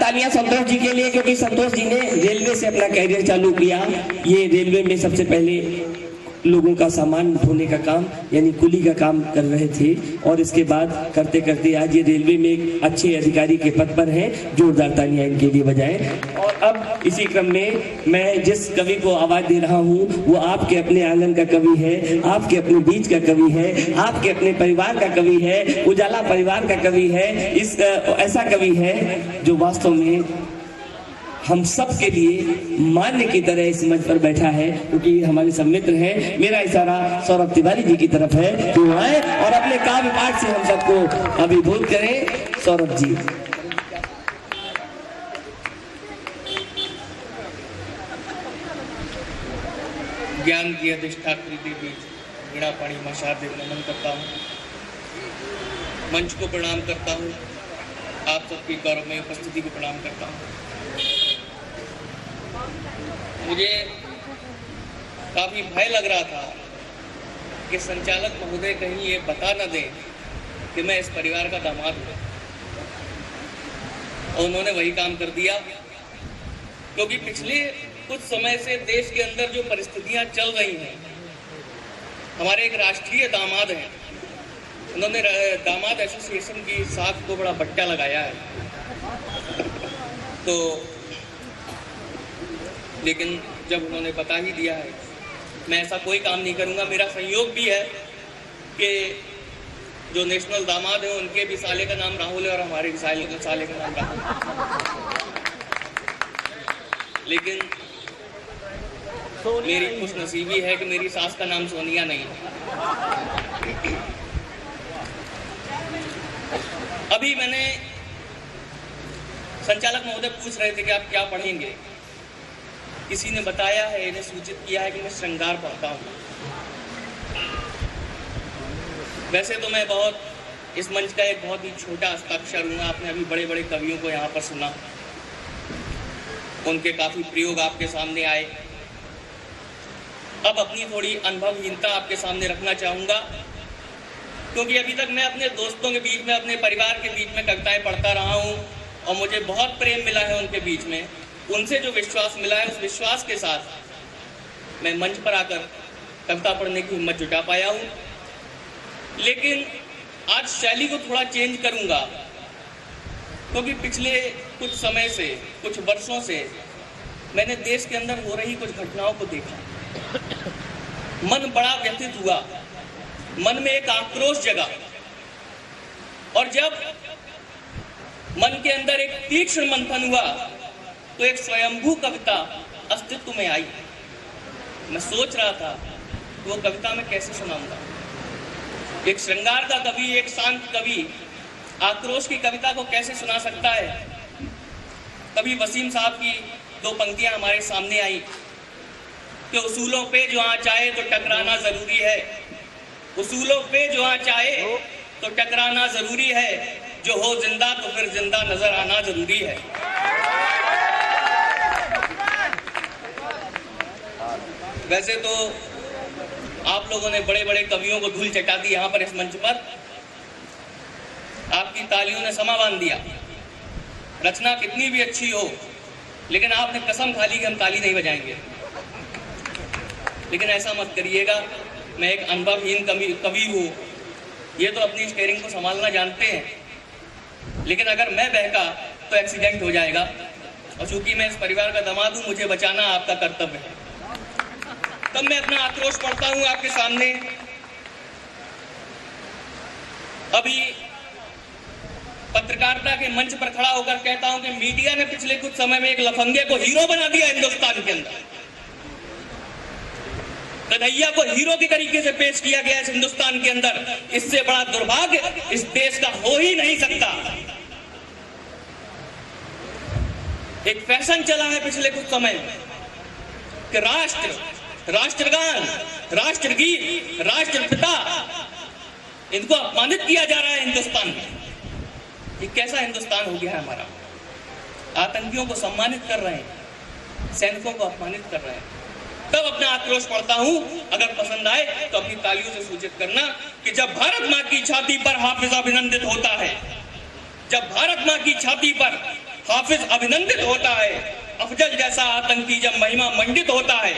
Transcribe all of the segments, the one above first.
तालियां संतोष जी के लिए, क्योंकि संतोष जी ने रेलवे से अपना कैरियर चालू किया। ये रेलवे में सबसे पहले लोगों का सामान ढोने का काम यानी कुली का काम कर रहे थे, और इसके बाद करते करते आज ये रेलवे में एक अच्छे अधिकारी के पद पर हैं। जोरदार तालियां इनके लिए बजाएं। और अब इसी क्रम में मैं जिस कवि को आवाज दे रहा हूँ वो आपके अपने आंगन का कवि है, आपके अपने बीच का कवि है, आपके अपने परिवार का कवि है, उजाला परिवार का कवि है। इस ऐसा कवि है जो वास्तव में हम सब के लिए मान्य की तरह इस मंच पर बैठा है, क्योंकि हमारे सब मित्र हैं। मेरा इशारा सौरभ तिवारी जी की तरफ है कि वो आए और अपने काव्य पाठ से हम सबको अभिभूत करें। सौरभ जी। ज्ञान की अधिष्ठात्री देवी वीणा पाणी महाशारदे को नमन करता हूँ, मंच को प्रणाम करता हूँ, आप सबकी गौरवमय उपस्थिति को प्रणाम करता हूँ। मुझे काफी भय लग रहा था कि संचालक महोदय कहीं ये बता न दें कि मैं इस परिवार का दामाद हूँ, और उन्होंने वही काम कर दिया। क्योंकि पिछले कुछ समय से देश के अंदर जो परिस्थितियां चल रही हैं, हमारे एक राष्ट्रीय दामाद हैं, उन्होंने दामाद एसोसिएशन की साख को बड़ा बट्टा लगाया है। तो लेकिन जब उन्होंने बता ही दिया है, मैं ऐसा कोई काम नहीं करूंगा। मेरा संयोग भी है कि जो नेशनल दामाद हैं उनके भी साले का नाम राहुल है और हमारे भी साले का नाम राहुल। लेकिन मेरी खुशनसीबी है कि मेरी सास का नाम सोनिया नहीं है। अभी मैंने संचालक महोदय पूछ रहे थे कि आप क्या पढ़ेंगे। किसी ने बताया है, इन्हें सूचित किया है कि मैं श्रृंगार पढ़ता हूँ। वैसे तो मैं इस मंच का एक बहुत ही छोटा हस्ताक्षर हूँ। आपने अभी बड़े बड़े कवियों को यहाँ पर सुना, उनके काफी प्रयोग आपके सामने आए। अब अपनी थोड़ी अनुभवहीनता आपके सामने रखना चाहूंगा, क्योंकि अभी तक मैं अपने दोस्तों के बीच में, अपने परिवार के बीच में कविताएं पढ़ता रहा हूँ और मुझे बहुत प्रेम मिला है उनके बीच में। उनसे जो विश्वास मिला है, उस विश्वास के साथ मैं मंच पर आकर कविता पढ़ने की हिम्मत जुटा पाया हूँ। लेकिन आज शैली को थोड़ा चेंज करूंगा, क्योंकि पिछले कुछ समय से, कुछ वर्षों से मैंने देश के अंदर हो रही कुछ घटनाओं को देखा। मन बड़ा व्यथित हुआ, मन में एक आक्रोश जगा, और जब मन के अंदर एक तीक्ष्ण मंथन हुआ तो एक स्वयंभू कविता अस्तित्व में आई। मैं सोच रहा था कि वो कविता मैं कैसे सुनाऊंगा। एक श्रृंगार का कवि, एक शांत कवि आक्रोश की कविता को कैसे सुना सकता है। कभी वसीम साहब की दो पंक्तियां हमारे सामने आई कि उसूलों पे जो आँच आए तो टकराना जरूरी है, उसूलों पे जो आँच आए तो टकराना जरूरी है, जो हो जिंदा तो फिर जिंदा नजर आना जरूरी है। वैसे तो आप लोगों ने बड़े बड़े कवियों को धूल चटा दी यहाँ पर इस मंच पर, आपकी तालियों ने समा बांध दिया। रचना कितनी भी अच्छी हो, लेकिन आपने कसम खा ली कि हम ताली नहीं बजाएंगे। लेकिन ऐसा मत करिएगा, मैं एक अनुभवहीन कवि हूँ, ये तो अपनी स्टेयरिंग को संभालना जानते हैं, लेकिन अगर मैं बहका तो एक्सीडेंट हो जाएगा, और चूंकि मैं इस परिवार का दामाद हूँ, मुझे बचाना आपका कर्तव्य है। तब मैं अपना आक्रोश पढ़ता हूँ आपके सामने। अभी पत्रकारिता के मंच पर खड़ा होकर कहता हूं कि मीडिया ने पिछले कुछ समय में एक लफंगे को हीरो बना दिया हिंदुस्तान के अंदर। कन्हैया को हीरो की तरीके से पेश किया गया इस हिंदुस्तान के अंदर। इससे बड़ा दुर्भाग्य इस देश का हो ही नहीं सकता। एक फैशन चला है पिछले कुछ समय कि राष्ट्र, राष्ट्रगान, राष्ट्रगीत, राष्ट्रपिता, इनको अपमानित किया जा रहा है हिंदुस्तान में। ये कैसा हिंदुस्तान हो गया है हमारा? आतंकियों को सम्मानित कर रहे हैं, सैनिकों को अपमानित कर रहे हैं। तब अपना आक्रोश पढ़ता हूं। अगर पसंद आए तो अपनी तालियों से सूचित करना कि जब भारत मां की छाती पर हाफिज अभिनंदित होता है, जब भारत मां की छाती पर हाफिज अभिनंदित होता है। अफजल जैसा आतंकी जब महिमा मंडित होता है,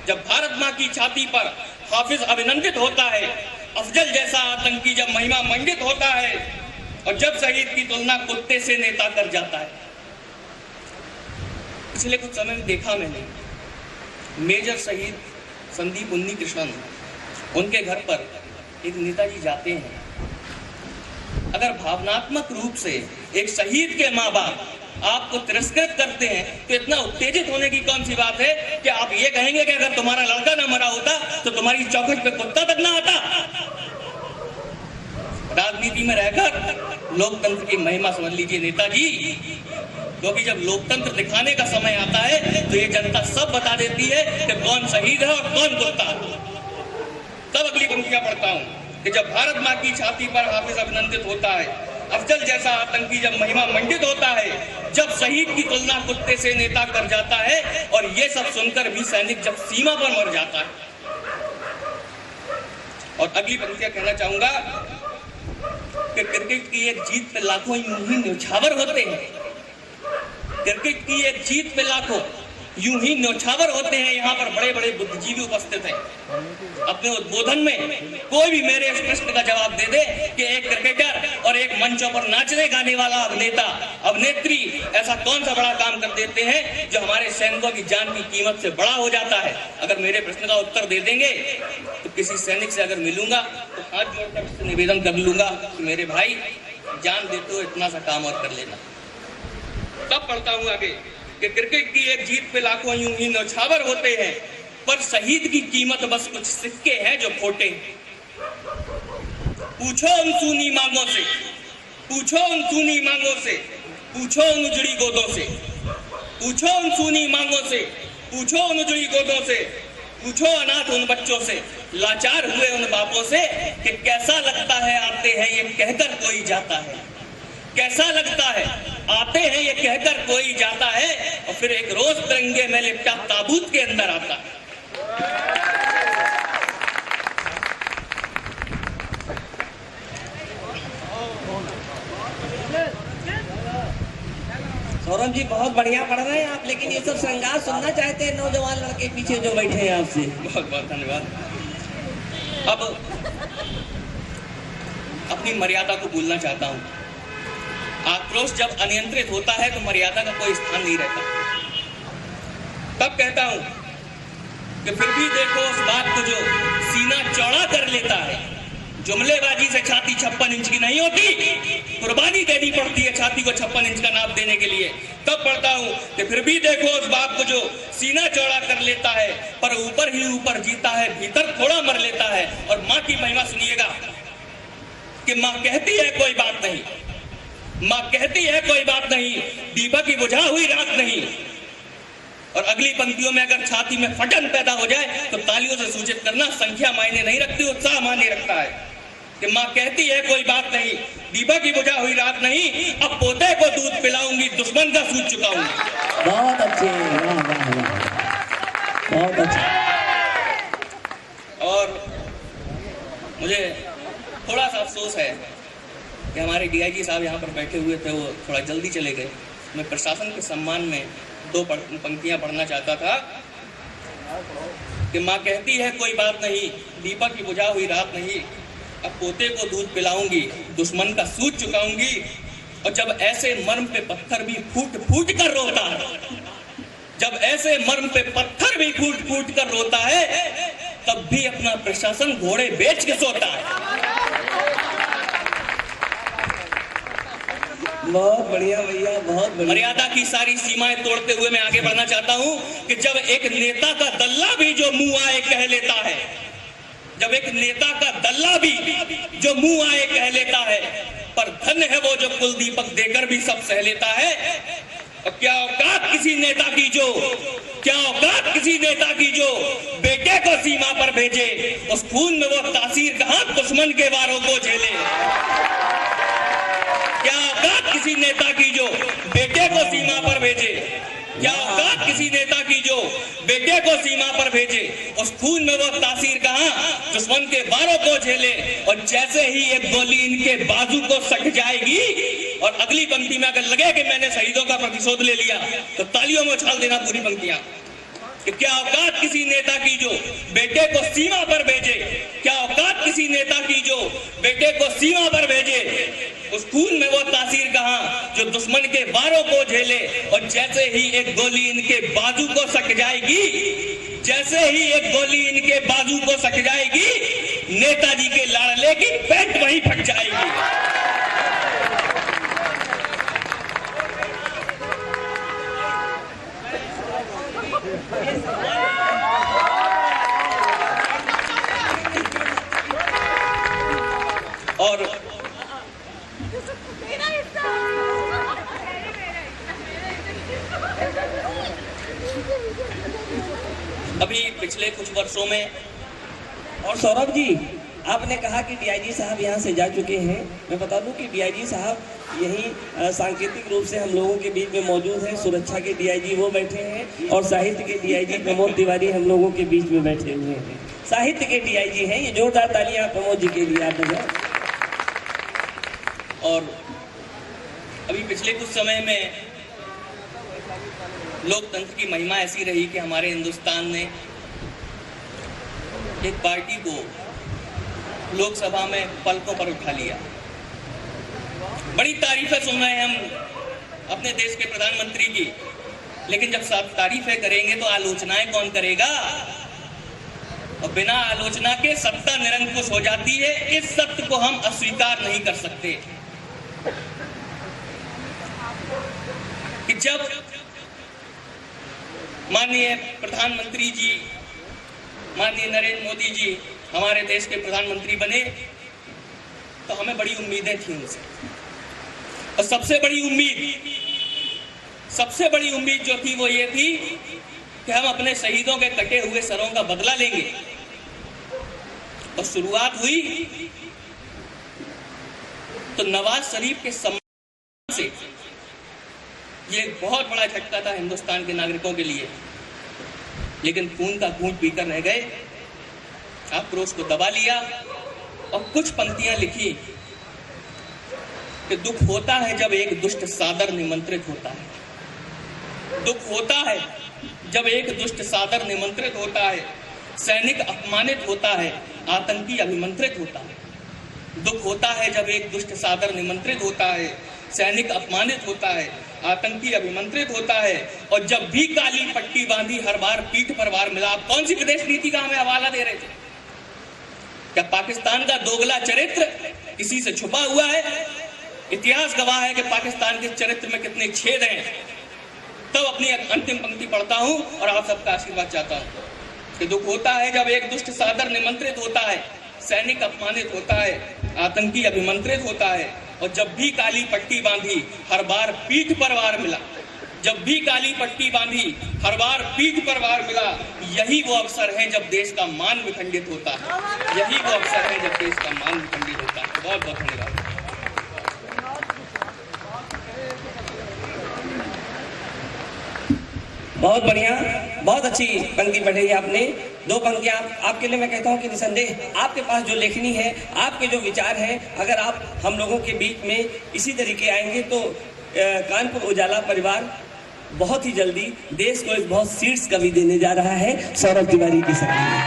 जब भारत माँ की छाती पर हाफिज अभिनंदित होता है, अफजल जैसा आतंकी जब महिमा मंडित होता है, और जब शहीद की तुलना कुत्ते से नेता कर जाता है। पिछले कुछ समय में देखा मैंने, मेजर शहीद संदीप उन्नीकृष्णन, उनके घर पर एक नेताजी जाते हैं। अगर भावनात्मक रूप से एक शहीद के माँ बाप आपको तिरस्कृत करते हैं तो इतना उत्तेजित होने की कौन सी बात है कि आप ये कहेंगे कि अगर तुम्हारा लड़का ना मरा होता तो तुम्हारी चौखट पे कुत्ता तक ना आता। राजनीति में रहकर लोकतंत्र की महिमा समझ लीजिए नेताजी, क्योंकि जब लोकतंत्र दिखाने का समय आता है तो ये जनता सब बता देती है कि कौन शहीद है और कौन कुत्ता। तब अगली पंक्तियां पढ़ता हूं कि जब भारत माँ की छाती पर हाफिज अभिनंदित होता है, अफजल जैसा आतंकी जब महिमा मंडित होता है, जब शहीद की तुलना कुत्ते से नेता कर जाता है, और ये सब सुनकर भी सैनिक जब सीमा पर मर जाता है। और अगली पंक्तियां कहना चाहूंगा कि क्रिकेट की एक जीत पे लाखों यूं ही न्यौछावर होते हैं। क्रिकेट की एक जीत पे लाखों यूं ही न्यौछावर होते हैं। यहाँ पर बड़े बड़े बुद्धिजीवी उपस्थित हैं। अपने उद्बोधन में कोई भी मेरे इस प्रश्न का जवाब दे दे कि एक क्रिकेटर और एक मंचों पर नाचने गाने वाला अभिनेता अभिनेत्री ऐसा कौन सा बड़ा काम कर देते हैं जो हमारे सैनिकों की जान की कीमत से बड़ा हो जाता है। अगर मेरे प्रश्न का उत्तर दे देंगे तो किसी सैनिक से अगर मिलूंगा तो हाथ जोड़कर उससे निवेदन कर लूंगा कि मेरे भाई जान देते हो इतना सा काम और कर लेना। तब पढ़ता हूं आगे कि क्रिकेट की एक जीत पे लाखों यूं ही न्यौछावर होते हैं, पर शहीद की कीमत बस कुछ सिक्के हैं जो खोटे। पूछो उन सूनी मांगों से, पूछो उन सूनी मांगों से, पूछो उन उजड़ी गोदों से, पूछो उन सूनी मांगों से, पूछो उन उजड़ी गोदों से, पूछो अनाथ उन बच्चों से, लाचार हुए उन बापों से कि कैसा लगता है आते हैं ये कहकर कोई जाता है। कैसा लगता है आते हैं ये कहकर कोई जाता है, और फिर एक रोज तिरंगे में लिपटा ताबूत के अंदर आता है। सौरभ जी बहुत बढ़िया पढ़ रहे हैं आप, लेकिन ये सब श्रृंगार सुनना चाहते हैं नौजवान लड़के पीछे जो बैठे हैं आपसे। बहुत बहुत धन्यवाद। अब अपनी मर्यादा को भूलना चाहता हूं। आक्रोश जब अनियंत्रित होता है तो मर्यादा का कोई स्थान नहीं रहता। तब कहता हूं कि फिर भी देखो उस बात को जो सीना चौड़ा कर लेता है। जुमलेबाजी से छाती 56 इंच की नहीं होती, कुर्बानी देनी पड़ती है छाती को 56 इंच का नाप देने के लिए। तब पढ़ता हूं कि फिर भी देखो उस बात को जो सीना चौड़ा कर लेता है, पर ऊपर ही ऊपर जीता है, भीतर थोड़ा मर लेता है। और माँ की महिमा सुनिएगा कि माँ कहती है कोई बात नहीं, माँ कहती है कोई बात नहीं, दीपक की बुझा हुई रात नहीं। और अगली पंक्तियों में अगर छाती में फटन पैदा हो जाए तो तालियों से सूचित करना, संख्या मायने नहीं रखती, उत्साह मायने रखता है कि माँ कहती है कोई बात नहीं, दीपक की बुझा हुई रात नहीं, अब पोते को दूध पिलाऊंगी, दुश्मन का सूद चुकाऊंगी। बहुत अच्छे, वाह वाह वाह, बहुत अच्छे। और मुझे थोड़ा सा अफसोस है कि हमारे डीआईजी साहब यहाँ पर बैठे हुए थे, वो थोड़ा जल्दी चले गए। मैं प्रशासन के सम्मान में 2 पंक्तियां पढ़ना चाहता था कि माँ कहती है कोई बात नहीं, दीपक की बुझा हुई रात नहीं, अब पोते को दूध पिलाऊंगी, दुश्मन का सूद चुकाऊंगी। और जब ऐसे मर्म पे पत्थर भी फूट फूट कर रोता है, जब ऐसे मर्म पे पत्थर भी फूट फूट कर रोता है, तब भी अपना प्रशासन घोड़े बेच के सोता है। बहुत बढ़िया भैया, बहुत बढ़िया। मर्यादा की सारी सीमाएं तोड़ते हुए मैं आगे बढ़ना चाहता हूं कि जब एक नेता का दल्ला भी जो मुंह आए कह लेता है, जब एक नेता का दल्ला भी जो मुंह आए कह लेता है, पर धन्य है वो जो कुलदीपक देकर भी सब सह लेता है। और क्या औकात किसी नेता की जो, क्या औकात किसी नेता की जो बेटे को सीमा पर भेजे, उस खून में वो तासीर कहां दुश्मन के वारों को झेले। क्या औकात किसी नेता की जो बेटे को सीमा पर भेजे, क्या औकात किसी नेता की जो बेटे को सीमा पर भेजे, उस खून में वो तासीर कहां, दुश्मन के वारों को झेले, और जैसे ही एक गोली इनके बाजू को सट जाएगी, और अगली पंक्ति में अगर लगे कि मैंने शहीदों का प्रतिशोध ले लिया, तो तालियों में उछाल देना पूरी पंक्तियां। कि क्या औकात किसी नेता की जो बेटे को सीमा पर भेजे, क्या औकात किसी नेता की जो बेटे को सीमा पर भेजे, उस खून में वो तासीर कहां जो दुश्मन के वारों को झेले, और जैसे ही एक गोली इनके बाजू को सट जाएगी, जैसे ही एक गोली इनके बाजू को सट जाएगी, नेताजी के लाडले की पैंट वहीं फट जाएगी। और अभी पिछले कुछ वर्षों में, और सौरभ जी आपने कहा कि डीआईजी साहब यहाँ से जा चुके हैं। मैं बता दूं कि डीआईजी साहब यही सांकेतिक रूप से हम लोगों के बीच में मौजूद हैं। सुरक्षा के डीआईजी वो बैठे हैं और साहित्य के डीआईजी प्रमोद तिवारी हम लोगों के बीच में बैठे हुए हैं। साहित्य के डीआईजी हैं। ये जोरदार तालियां प्रमोद जी के लिए आप बजाएं। और अभी पिछले कुछ समय में लोकतंत्र की महिमा ऐसी रही कि हमारे हिंदुस्तान ने एक पार्टी को लोकसभा में पलकों पर उठा लिया। बड़ी तारीफें सुन रहे हैं हम अपने देश के प्रधानमंत्री की, लेकिन जब सब तारीफें करेंगे तो आलोचनाएं कौन करेगा? और बिना आलोचना के सत्ता निरंकुश हो जाती है। इस सत्य को हम अस्वीकार नहीं कर सकते कि जब माननीय प्रधानमंत्री जी, माननीय नरेंद्र मोदी जी हमारे देश के प्रधानमंत्री बने, तो हमें बड़ी उम्मीदें थी उनसे। और सबसे बड़ी उम्मीद जो थी वो ये थी कि हम अपने शहीदों के कटे हुए सरों का बदला लेंगे। और शुरुआत हुई तो नवाज शरीफ के सम्मान से ये बहुत बड़ा झटका था हिंदुस्तान के नागरिकों के लिए। लेकिन खून का घूंट पीकर रह गए, आक्रोश को दबा लिया और कुछ पंक्तियां लिखी कि दुख होता है जब एक दुष्ट सादर निमंत्रित होता है। दुख होता है जब एक दुष्ट सादर निमंत्रित होता है, सैनिक अपमानित होता है, आतंकी अभिमंत्रित होता है। दुख होता है जब एक दुष्ट सादर निमंत्रित होता है, सैनिक अपमानित होता है, आतंकी अभिमंत्रित होता है, और जब भी काली पट्टी बांधी हर बार पीठ पर वार मिला। आप कौन सी विदेश नीति का हमें हवाला दे रहे थे? क्या पाकिस्तान का दोगला चरित्र किसी से छुपा हुआ है? इतिहास गवाह है कि पाकिस्तान के चरित्र में कितने छेद हैं। तब अपनी अंतिम पंक्ति पढ़ता हूं और आप सबका आशीर्वाद चाहता हूं कि दुख होता है जब एक दुष्ट सादर निमंत्रित होता है, सैनिक अपमानित होता है, आतंकी अभिमंत्रित होता है, और जब भी काली पट्टी बांधी हर बार पीठ पर वार मिला। जब भी काली पट्टी बांधी हर बार पीठ पर वार मिला। यही वो अवसर है जब देश का मान विखंडित होता है। यही वो अवसर है जब देश का मान विखंडित होता है। बहुत बहुत धन्यवाद। बहुत बढ़िया, बहुत अच्छी पंक्ति पढ़ी आपने। दो पंक्तियां आपके लिए मैं कहता हूं कि निसंदेह आपके पास जो लेखनी है, आपके जो विचार हैं, अगर आप हम लोगों के बीच में इसी तरीके आएंगे तो कानपुर उजाला परिवार बहुत ही जल्दी देश को एक बहुत शीर्ष कवि देने जा रहा है, सौरभ तिवारी की शक्ल में।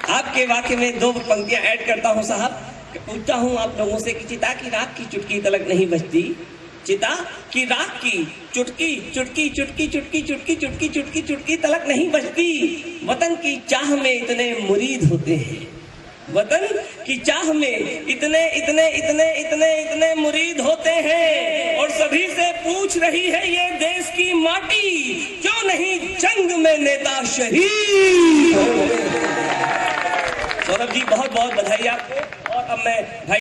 आपके वाक्य में दो पंक्तियां ऐड करता हूं साहब। पूछता हूं आप लोगों से कि चिता की राख की चुटकी तलक नहीं बजती, चिता की राख की चुटकी चुटकी चुटकी चुटकी चुटकी चुटकी चुटकी चुटकी तलक नहीं बजती। वतन की चाह में इतने मुरीद होते हैं, वतन की चाह में इतने इतने इतने इतने इतने मुरीद होते हैं, और सभी से पूछ रही है ये देश की माटी, क्यों नहीं जंग में नेता शहीद। सौरभ जी बहुत बहुत बधाई आपको। और अब मैं भाई